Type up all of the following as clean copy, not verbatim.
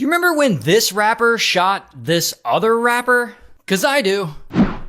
Do you remember when this rapper shot this other rapper? 'Cause I do.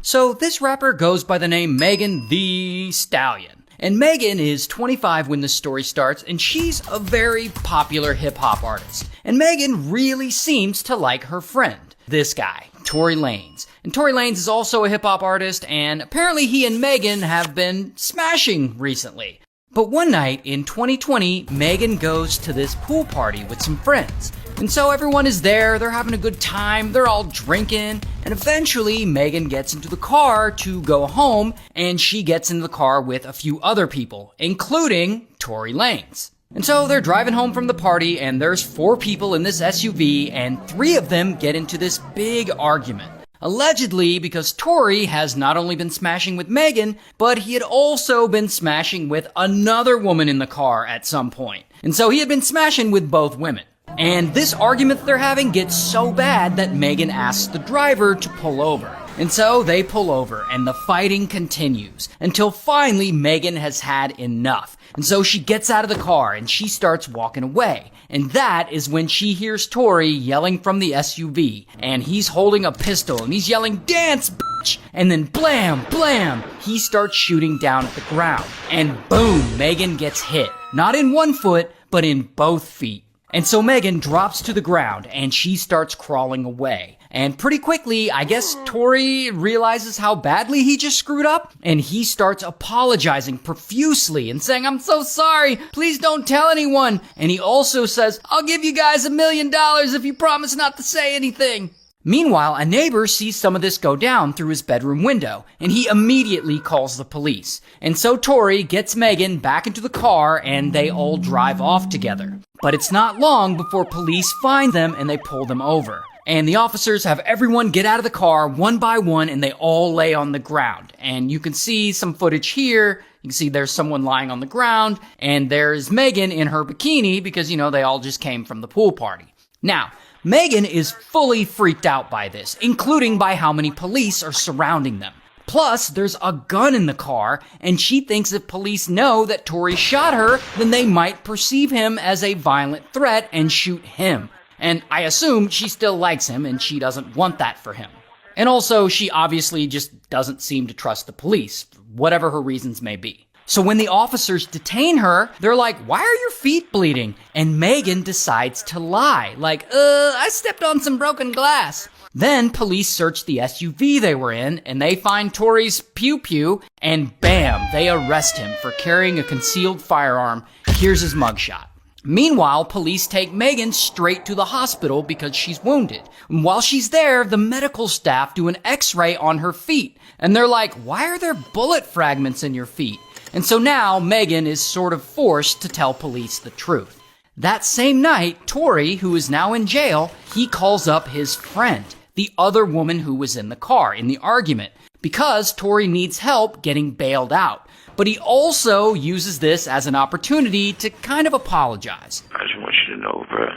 So this rapper goes by the name Megan Thee Stallion. And Megan is 25 when this story starts, and she's a very popular hip-hop artist. And Megan really seems to like her friend, this guy, Tory Lanez. And Tory Lanez is also a hip-hop artist, and apparently he and Megan have been smashing recently. But one night in 2020, Megan goes to this pool party with some friends. And so everyone is there, they're having a good time, they're all drinking, and eventually Megan gets into the car to go home, and she gets into the car with a few other people, including Tory Lanez. And so they're driving home from the party, and there's 4 people in this SUV, and 3 of them get into this big argument. Allegedly because Tory has not only been smashing with Megan, but he had also been smashing with another woman in the car at some point. And so he had been smashing with both women. And this argument that they're having gets so bad that Megan asks the driver to pull over. And so they pull over, and the fighting continues, until finally Megan has had enough. And so she gets out of the car, and she starts walking away. And that is when she hears Tory yelling from the SUV, and he's holding a pistol, and he's yelling, "Dance, bitch!" And then blam, blam, he starts shooting down at the ground. And boom, Megan gets hit. Not in one foot, but in both feet. And so Megan drops to the ground, and she starts crawling away. And pretty quickly, I guess Tory realizes how badly he just screwed up, and he starts apologizing profusely and saying, "I'm so sorry, please don't tell anyone." And he also says, "I'll give you guys $1 million if you promise not to say anything." Meanwhile, a neighbor sees some of this go down through his bedroom window, and he immediately calls the police. And so Tory gets Megan back into the car, and they all drive off together. But it's not long before police find them, and they pull them over. And the officers have everyone get out of the car one by one, and they all lay on the ground. And you can see some footage here. You can see there's someone lying on the ground, and there's Megan in her bikini because, you know, they all just came from the pool party. Now, Megan is fully freaked out by this, including by how many police are surrounding them. Plus, there's a gun in the car, and she thinks if police know that Tory shot her, then they might perceive him as a violent threat and shoot him. And I assume she still likes him, and she doesn't want that for him. And also, she obviously just doesn't seem to trust the police, whatever her reasons may be. So when the officers detain her, they're like, "Why are your feet bleeding?" And Megan decides to lie, like, I stepped on some broken glass." Then police search the SUV they were in, and they find Tory's pew-pew, and bam, they arrest him for carrying a concealed firearm. Here's his mugshot. Meanwhile, police take Megan straight to the hospital because she's wounded. And while she's there, the medical staff do an x-ray on her feet. And they're like, "Why are there bullet fragments in your feet?" And so now Megan is sort of forced to tell police the truth. That same night, Tory, who is now in jail, he calls up his friend, the other woman who was in the car in the argument, because Tory needs help getting bailed out. But he also uses this as an opportunity to kind of apologize. "I just want you to know, bro,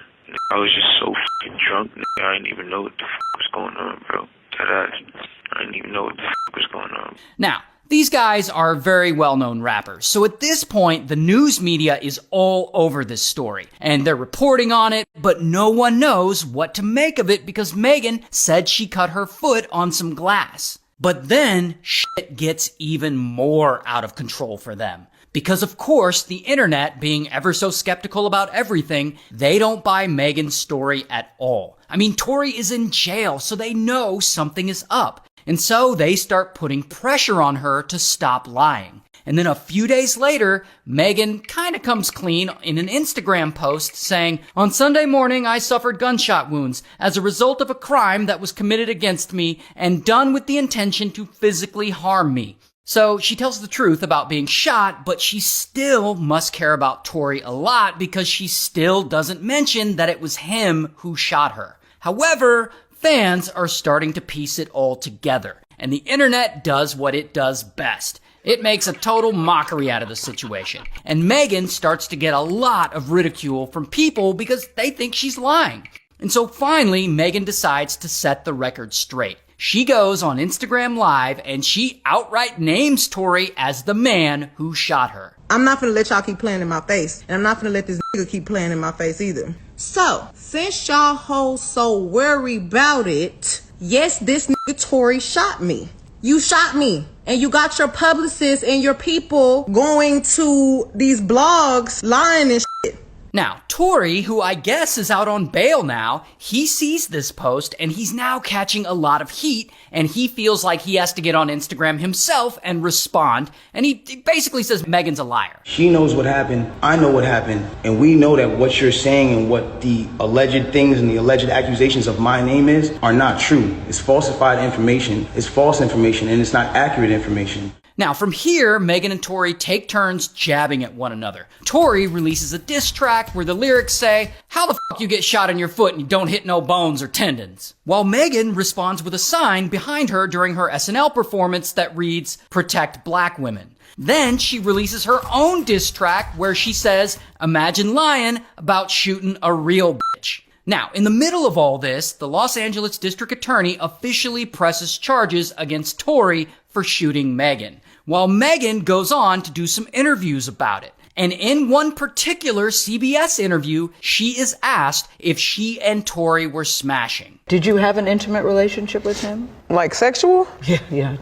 I was just so f***ing drunk, I didn't even know what the f*** was going on, bro. I didn't even know what the f*** was going on." Now, these guys are very well-known rappers, so at this point, the news media is all over this story, and they're reporting on it, but no one knows what to make of it because Megan said she cut her foot on some glass. But then, shit gets even more out of control for them. Because of course, the internet, being ever so skeptical about everything, they don't buy Megan's story at all. I mean, Tory is in jail, so they know something is up. And so they start putting pressure on her to stop lying. And then a few days later, Megan kind of comes clean in an Instagram post saying, "On Sunday morning, I suffered gunshot wounds as a result of a crime that was committed against me and done with the intention to physically harm me." So she tells the truth about being shot, but she still must care about Tory a lot because she still doesn't mention that it was him who shot her. However, fans are starting to piece it all together, and the internet does what it does best. It makes a total mockery out of the situation, and Megan starts to get a lot of ridicule from people because they think she's lying. And so finally, Megan decides to set the record straight. She goes on Instagram Live and she outright names Tory as the man who shot her. "I'm not gonna let y'all keep playing in my face, and I'm not gonna let this nigga keep playing in my face either. So, since y'all hoes so worried about it, yes, this nigga Tory shot me. You shot me. And you got your publicists and your people going to these blogs lying and shit. Now, Tory, who I guess is out on bail now, he sees this post and he's now catching a lot of heat, and he feels like he has to get on Instagram himself and respond, and he basically says Megan's a liar. She knows what happened, I know what happened, and we know that what you're saying and what the alleged things and the alleged accusations of my name is are not true. It's falsified information, it's false information, and it's not accurate information. Now, from here, Megan and Tory take turns jabbing at one another. Tory releases a diss track where the lyrics say, "How the fuck you get shot in your foot and you don't hit no bones or tendons?" While Megan responds with a sign behind her during her SNL performance that reads, "Protect black women." Then she releases her own diss track where she says, "Imagine lying about shooting a real bitch." Now, in the middle of all this, the Los Angeles District Attorney officially presses charges against Tory for shooting Megan, while Megan goes on to do some interviews about it. And in one particular CBS interview, she is asked if she and Tory were smashing. Did you have an intimate relationship with him? Like sexual? Yeah.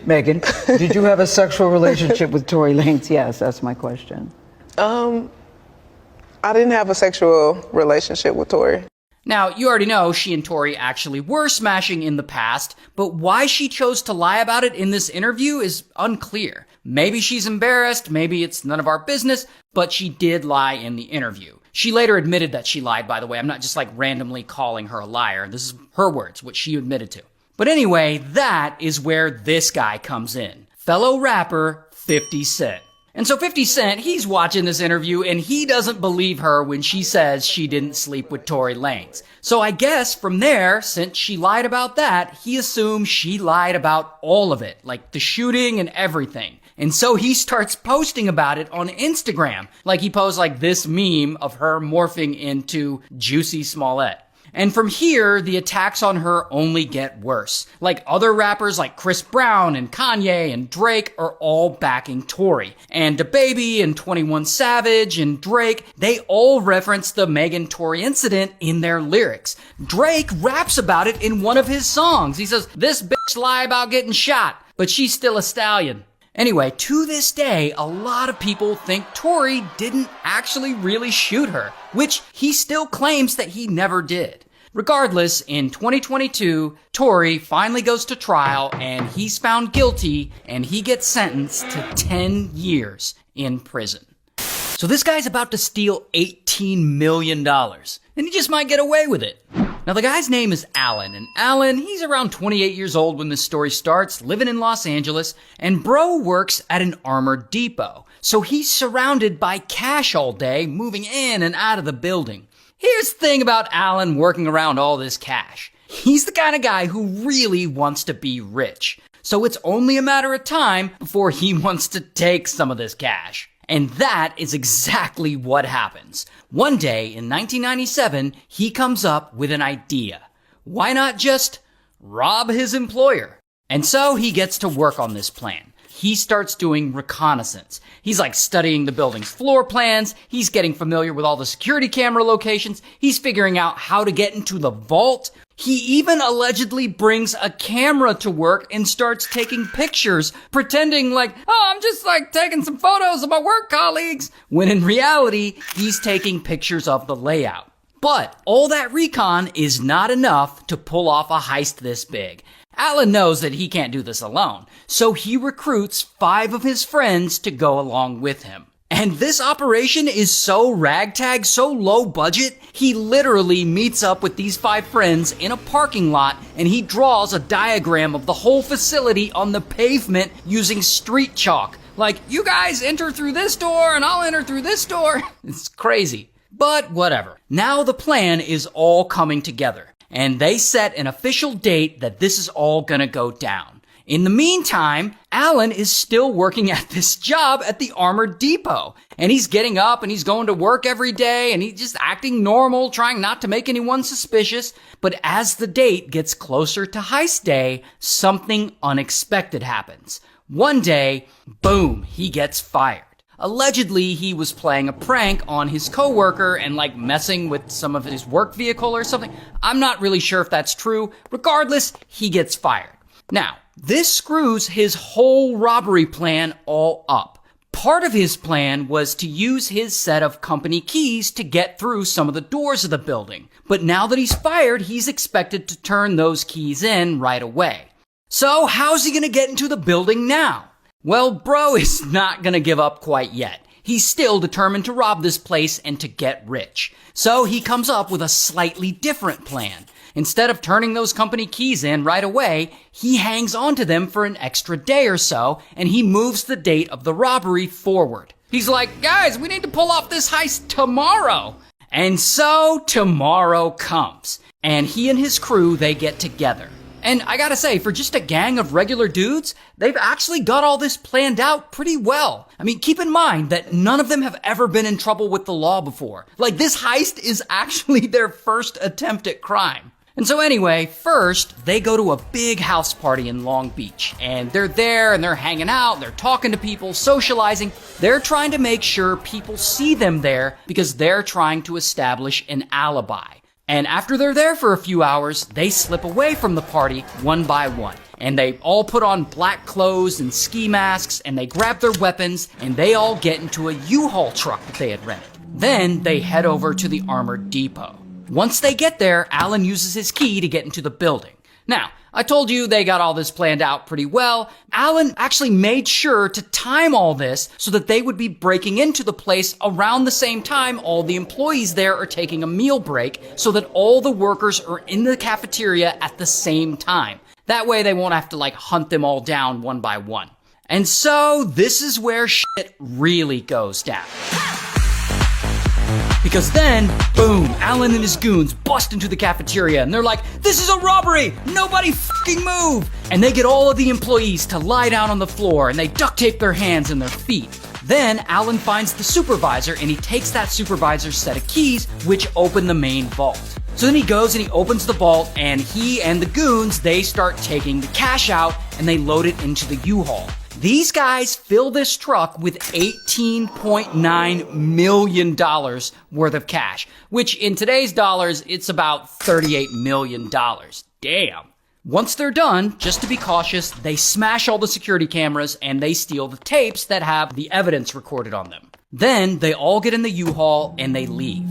Megan, did you have a sexual relationship with Tory Lanez? Yes, that's my question. I didn't have a sexual relationship with Tory. Now, you already know she and Tory actually were smashing in the past, but why she chose to lie about it in this interview is unclear. Maybe she's embarrassed, maybe it's none of our business, but she did lie in the interview. She later admitted that she lied, by the way. I'm not just randomly calling her a liar. This is her words, what she admitted to. But anyway, that is where this guy comes in. Fellow rapper 50 Cent. And so 50 Cent, he's watching this interview and he doesn't believe her when she says she didn't sleep with Tory Lanez. So I guess from there, since she lied about that, he assumes she lied about all of it, like the shooting and everything. And so he starts posting about it on Instagram. Like he posts this meme of her morphing into Juicy Smollett. And from here, the attacks on her only get worse. Other rappers like Chris Brown and Kanye and Drake are all backing Tory. And DaBaby and 21 Savage and Drake, they all reference the Megan Tory incident in their lyrics. Drake raps about it in one of his songs. He says, "This bitch lie about getting shot, but she's still a stallion." Anyway, to this day, a lot of people think Tory didn't actually really shoot her, which he still claims that he never did. Regardless, in 2022, Tory finally goes to trial and he's found guilty and he gets sentenced to 10 years in prison. So this guy's about to steal $18 million and he just might get away with it. Now the guy's name is Alan, and Alan, he's around 28 years old when this story starts, living in Los Angeles, and bro works at an armored depot. So he's surrounded by cash all day, moving in and out of the building. Here's the thing about Alan working around all this cash. He's the kind of guy who really wants to be rich. So it's only a matter of time before he wants to take some of this cash. And that is exactly what happens. One day in 1997, he comes up with an idea. Why not just rob his employer? And so he gets to work on this plan. He starts doing reconnaissance. He's studying the building's floor plans. He's getting familiar with all the security camera locations. He's figuring out how to get into the vault. He even allegedly brings a camera to work and starts taking pictures, pretending I'm just taking some photos of my work colleagues, when in reality, he's taking pictures of the layout. But all that recon is not enough to pull off a heist this big. Alan knows that he can't do this alone, so he recruits 5 of his friends to go along with him. And this operation is so ragtag, so low budget, he literally meets up with these 5 friends in a parking lot and he draws a diagram of the whole facility on the pavement using street chalk. You guys enter through this door and I'll enter through this door. It's crazy. But whatever. Now the plan is all coming together. And they set an official date that this is all gonna go down. In the meantime, Alan is still working at this job at the armored depot. And he's getting up and he's going to work every day and he's just acting normal, trying not to make anyone suspicious. But as the date gets closer to heist day, something unexpected happens. One day, boom, he gets fired. Allegedly, he was playing a prank on his coworker and like messing with some of his work vehicle or something. I'm not really sure if that's true. Regardless, he gets fired. Now, this screws his whole robbery plan all up. Part of his plan was to use his set of company keys to get through some of the doors of the building. But now that he's fired, he's expected to turn those keys in right away. So how's he gonna get into the building now? Well, bro is not gonna give up quite yet. He's still determined to rob this place and to get rich. So he comes up with a slightly different plan. Instead of turning those company keys in right away, he hangs onto them for an extra day or so, and he moves the date of the robbery forward. He's like, guys, we need to pull off this heist tomorrow. And so tomorrow comes, and he and his crew, they get together. And I gotta say, for just a gang of regular dudes, they've actually got all this planned out pretty well. I mean, keep in mind that none of them have ever been in trouble with the law before. Like, this heist is actually their first attempt at crime. And so anyway, first, they go to a big house party in Long Beach. And they're there and they're hanging out, they're talking to people, socializing. They're trying to make sure people see them there because they're trying to establish an alibi. And after they're there for a few hours, they slip away from the party one by one. And they all put on black clothes and ski masks, and they grab their weapons, and they all get into a U-Haul truck that they had rented. Then they head over to the armored depot. Once they get there, Alan uses his key to get into the building. Now, I told you they got all this planned out pretty well. Alan actually made sure to time all this so that they would be breaking into the place around the same time all the employees there are taking a meal break so that all the workers are in the cafeteria at the same time. That way they won't have to like hunt them all down one by one. And so this is where shit really goes down. Because then, boom, Alan and his goons bust into the cafeteria and they're like, this is a robbery! Nobody fucking move! And they get all of the employees to lie down on the floor and they duct tape their hands and their feet. Then Alan finds the supervisor and he takes that supervisor's set of keys, which open the main vault. So then he goes and he opens the vault and he and the goons, they start taking the cash out and they load it into the U-Haul. These guys fill this truck with $18.9 million worth of cash, which in today's dollars, it's about $38 million. Damn. Once they're done, just to be cautious, they smash all the security cameras and they steal the tapes that have the evidence recorded on them. Then they all get in the U-Haul and they leave.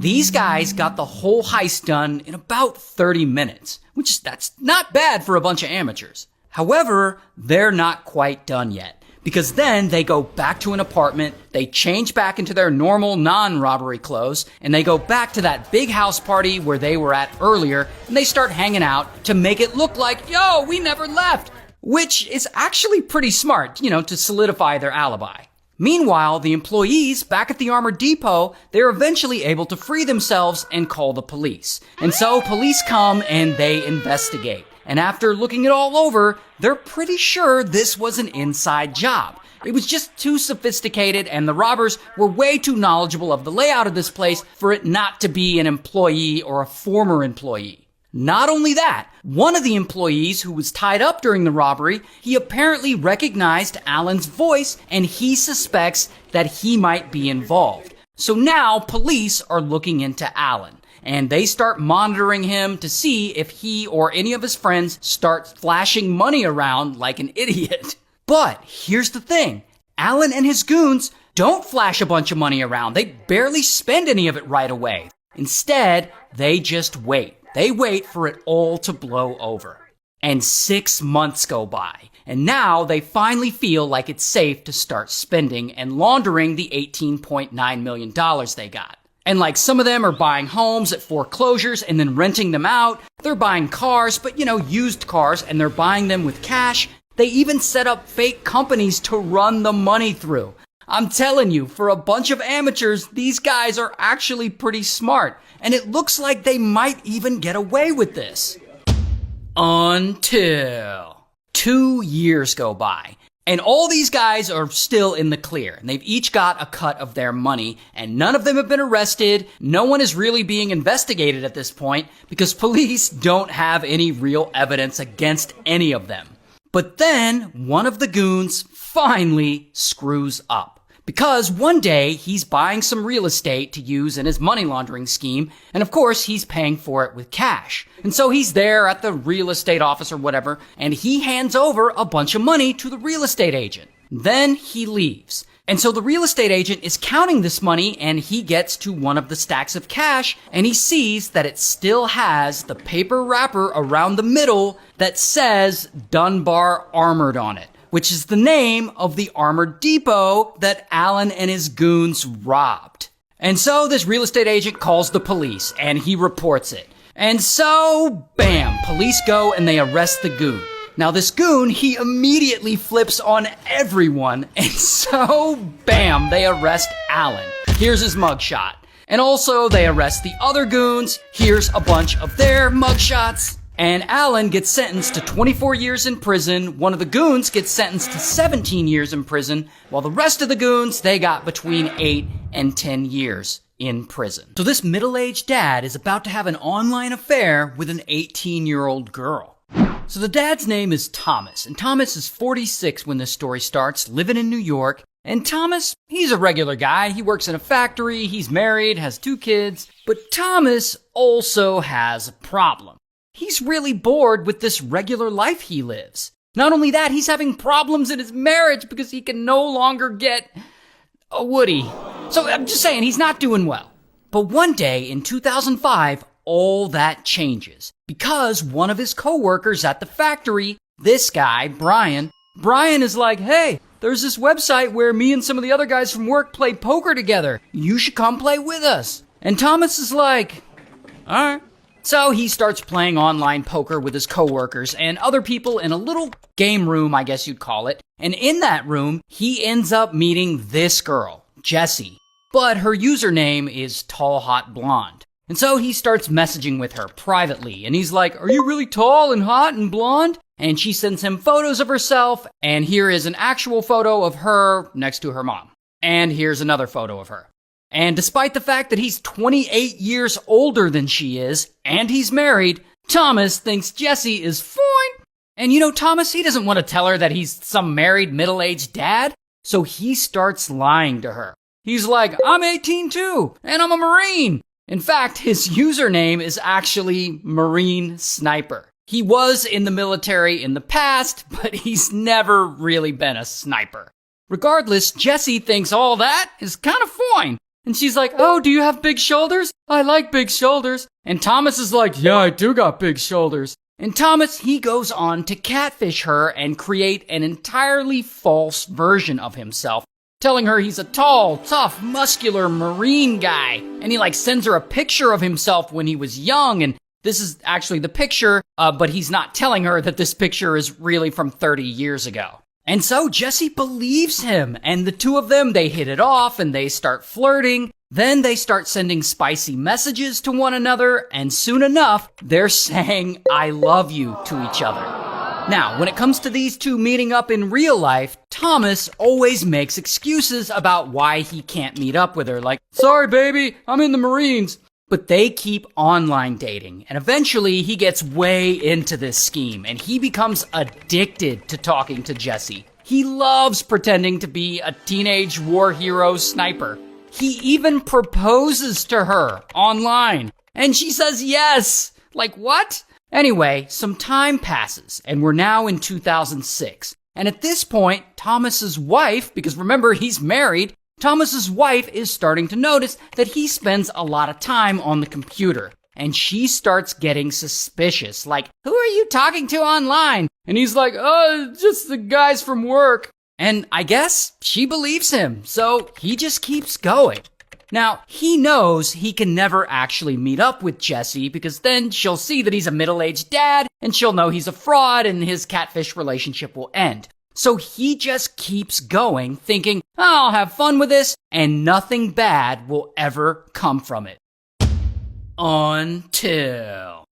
These guys got the whole heist done in about 30 minutes, that's not bad for a bunch of amateurs. However, they're not quite done yet, because then they go back to an apartment, they change back into their normal non-robbery clothes, and they go back to that big house party where they were at earlier, and they start hanging out to make it look like, yo, we never left, which is actually pretty smart, to solidify their alibi. Meanwhile, the employees back at the armored depot, they're eventually able to free themselves and call the police. And so police come and they investigate. And after looking it all over, they're pretty sure this was an inside job. It was just too sophisticated and the robbers were way too knowledgeable of the layout of this place for it not to be an employee or a former employee. Not only that, one of the employees who was tied up during the robbery, he apparently recognized Alan's voice and he suspects that he might be involved. So now police are looking into Alan. And they start monitoring him to see if he or any of his friends start flashing money around like an idiot. But here's the thing. Alan and his goons don't flash a bunch of money around. They barely spend any of it right away. Instead, they just wait. They wait for it all to blow over. And 6 months go by. And now they finally feel like it's safe to start spending and laundering the $18.9 million they got. And like some of them are buying homes at foreclosures and then renting them out. They're buying cars, but used cars, and they're buying them with cash. They even set up fake companies to run the money through. I'm telling you, for a bunch of amateurs, these guys are actually pretty smart. And it looks like they might even get away with this. Until 2 years go by. And all these guys are still in the clear, and they've each got a cut of their money, and none of them have been arrested. No one is really being investigated at this point because police don't have any real evidence against any of them. But then one of the goons finally screws up Because one day he's buying some real estate to use in his money laundering scheme, and of course he's paying for it with cash. And so he's there at the real estate office or whatever, and he hands over a bunch of money to the real estate agent. Then he leaves. And so the real estate agent is counting this money, and he gets to one of the stacks of cash, and he sees that it still has the paper wrapper around the middle that says Dunbar Armored on it, which is the name of the armored depot that Alan and his goons robbed. And so this real estate agent calls the police, and he reports it. And so, bam, police go and they arrest the goon. Now this goon, he immediately flips on everyone, and so, bam, they arrest Alan. Here's his mugshot. And also, they arrest the other goons. Here's a bunch of their mugshots. And Alan gets sentenced to 24 years in prison. One of the goons gets sentenced to 17 years in prison, while the rest of the goons, they got between 8 and 10 years in prison. So this middle-aged dad is about to have an online affair with an 18-year-old girl. So the dad's name is Thomas, and Thomas is 46 when this story starts, living in New York. And Thomas, he's a regular guy. He works in a factory, he's married, has 2 kids. But Thomas also has a problem. He's really bored with this regular life he lives. Not only that, he's having problems in his marriage because he can no longer get a Woody. So I'm just saying, he's not doing well. But one day in 2005, all that changes. Because one of his coworkers at the factory, this guy, Brian is like, hey, there's this website where me and some of the other guys from work play poker together. You should come play with us. And Thomas is like, all right. So he starts playing online poker with his coworkers and other people in a little game room, I guess you'd call it. And in that room, he ends up meeting this girl, Jessie. But her username is Tall Hot Blonde. And so he starts messaging with her privately, and he's like, are you really tall and hot and blonde? And she sends him photos of herself, and here is an actual photo of her next to her mom. And here's another photo of her. And despite the fact that he's 28 years older than she is, and he's married, Thomas thinks Jessie is fine. And you know, Thomas, he doesn't want to tell her that he's some married middle-aged dad, so he starts lying to her. He's like, I'm 18 too, and I'm a Marine. In fact, his username is actually Marine Sniper. He was in the military in the past, but he's never really been a sniper. Regardless, Jessie thinks all that is kind of fine. And she's like, oh, do you have big shoulders? I like big shoulders. And Thomas is like, yeah, I do got big shoulders. And Thomas, he goes on to catfish her and create an entirely false version of himself, telling her he's a tall, tough, muscular Marine guy. And he sends her a picture of himself when he was young, and this is actually the picture, but he's not telling her that this picture is really from 30 years ago. And so Jessie believes him, and the two of them, they hit it off and they start flirting. Then they start sending spicy messages to one another, and soon enough, they're saying, I love you to each other. Now, when it comes to these two meeting up in real life, Thomas always makes excuses about why he can't meet up with her, like, sorry baby, I'm in the Marines. But they keep online dating, and eventually he gets way into this scheme, and he becomes addicted to talking to Jessie. He loves pretending to be a teenage war hero sniper. He even proposes to her online, and she says yes. Like, what? Anyway, some time passes, and we're now in 2006. And at this point, Thomas's wife, because remember, he's married, Thomas's wife is starting to notice that he spends a lot of time on the computer. And she starts getting suspicious, like, who are you talking to online? And he's like, oh, just the guys from work. And I guess she believes him, so he just keeps going. Now, he knows he can never actually meet up with Jessie because then she'll see that he's a middle-aged dad and she'll know he's a fraud and his catfish relationship will end. So he just keeps going, thinking, I'll have fun with this and nothing bad will ever come from it. Until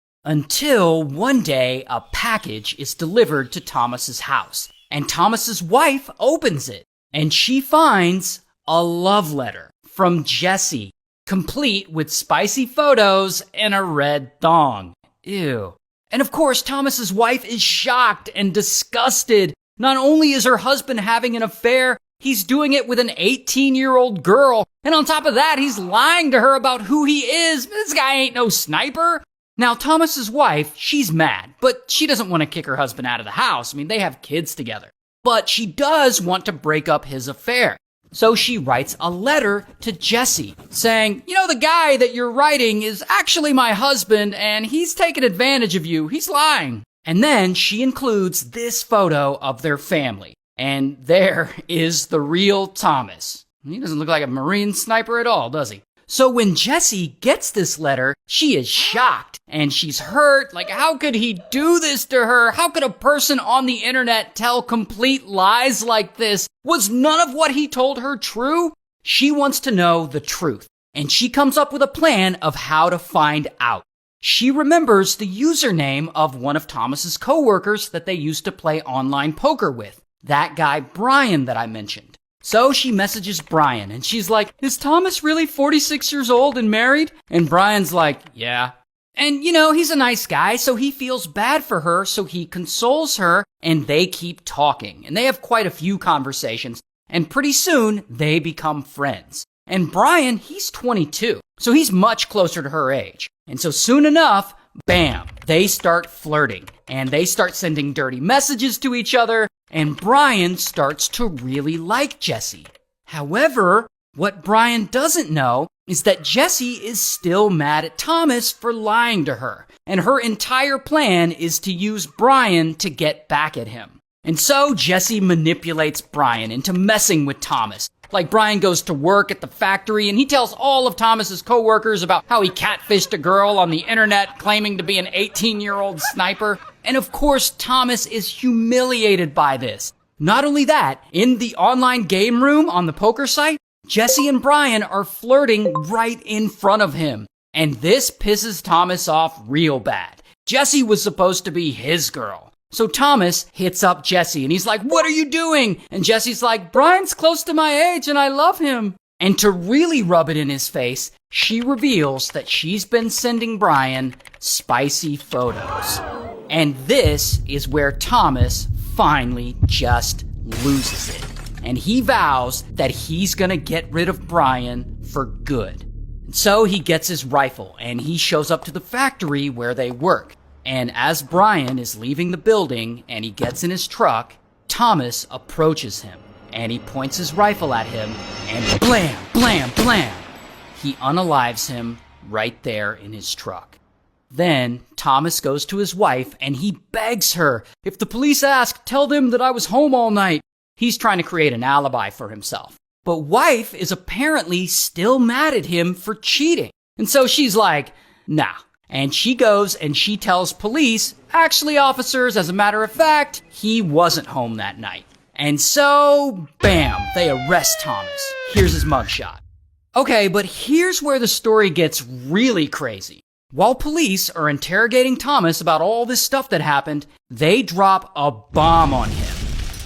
one day a package is delivered to Thomas's house and Thomas's wife opens it and she finds a love letter from Jessie, complete with spicy photos and a red thong. Ew. And of course, Thomas's wife is shocked and disgusted. Not only is her husband having an affair, He's doing it with an 18-year-old girl. And on top of that, he's lying to her about who he is. This guy ain't no sniper. Now, Thomas's wife, she's mad, but she doesn't want to kick her husband out of the house. I mean, they have kids together. But she does want to break up his affair. So she writes a letter to Jesse saying, you know, the guy that you're writing is actually my husband and he's taking advantage of you. He's lying. And then she includes this photo of their family. And there is the real Thomas. He doesn't look like a Marine sniper at all, does he? So when Jessie gets this letter, she is shocked and she's hurt. Like, how could he do this to her? How could a person on the internet tell complete lies like this? Was none of what he told her true? She wants to know the truth, and she comes up with a plan of how to find out. She remembers the username of one of Thomas's coworkers that they used to play online poker with. That guy, Brian, that I mentioned. So she messages Brian and she's like, is Thomas really 46 years old and married? And Brian's like, yeah. And you know, he's a nice guy, so he feels bad for her, so he consoles her and they keep talking. And they have quite a few conversations and pretty soon they become friends. And Brian, he's 22, so he's much closer to her age. And so soon enough, bam, they start flirting and they start sending dirty messages to each other. And Brian starts to really like Jessie. However, what Brian doesn't know is that Jessie is still mad at Thomas for lying to her. And her entire plan is to use Brian to get back at him. And so Jessie manipulates Brian into messing with Thomas. Like Brian goes to work at the factory and he tells all of Thomas's coworkers about how he catfished a girl on the internet claiming to be an 18-year-old sniper. And of course, Thomas is humiliated by this. Not only that, in the online game room on the poker site, Jessie and Brian are flirting right in front of him. And this pisses Thomas off real bad. Jessie was supposed to be his girl. So Thomas hits up Jessie and he's like, what are you doing? And Jessie's like, Brian's close to my age and I love him. And to really rub it in his face, she reveals that she's been sending Brian spicy photos. And this is where Thomas finally just loses it. And he vows that he's gonna get rid of Brian for good. And so he gets his rifle and he shows up to the factory where they work. And as Brian is leaving the building and he gets in his truck, Thomas approaches him and he points his rifle at him and blam, blam, blam. He unalives him right there in his truck. Then Thomas goes to his wife and he begs her, if the police ask, tell them that I was home all night. He's trying to create an alibi for himself. But wife is apparently still mad at him for cheating. And so she's like, nah. And she goes and she tells police, actually officers, as a matter of fact, he wasn't home that night. And so, bam, they arrest Thomas. Here's his mugshot. Okay, but here's where the story gets really crazy. While police are interrogating Thomas about all this stuff that happened, they drop a bomb on him.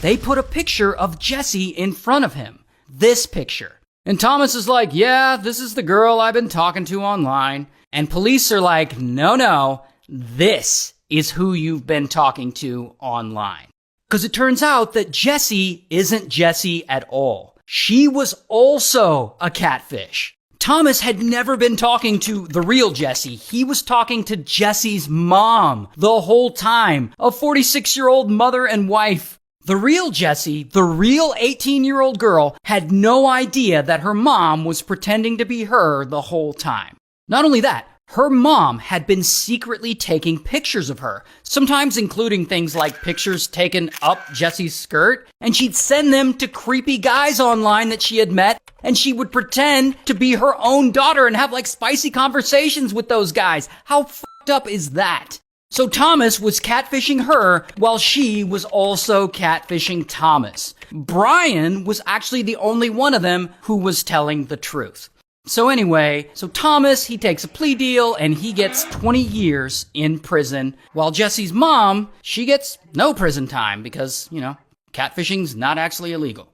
They put a picture of Jessie in front of him. This picture. And Thomas is like, yeah, this is the girl I've been talking to online. And police are like, no, this is who you've been talking to online. Because it turns out that Jessie isn't Jessie at all. She was also a catfish. Thomas had never been talking to the real Jessie. He was talking to Jessie's mom the whole time, a 46-year-old mother and wife. The real Jessie, the real 18-year-old girl, had no idea that her mom was pretending to be her the whole time. Not only that, her mom had been secretly taking pictures of her, sometimes including things like pictures taken up Jessie's skirt, and she'd send them to creepy guys online that she had met, and she would pretend to be her own daughter and have like spicy conversations with those guys. How fucked up is that? So Thomas was catfishing her while she was also catfishing Thomas. Brian was actually the only one of them who was telling the truth. So anyway, Thomas, he takes a plea deal and he gets 20 years in prison, while Jessie's mom, she gets no prison time because, catfishing's not actually illegal.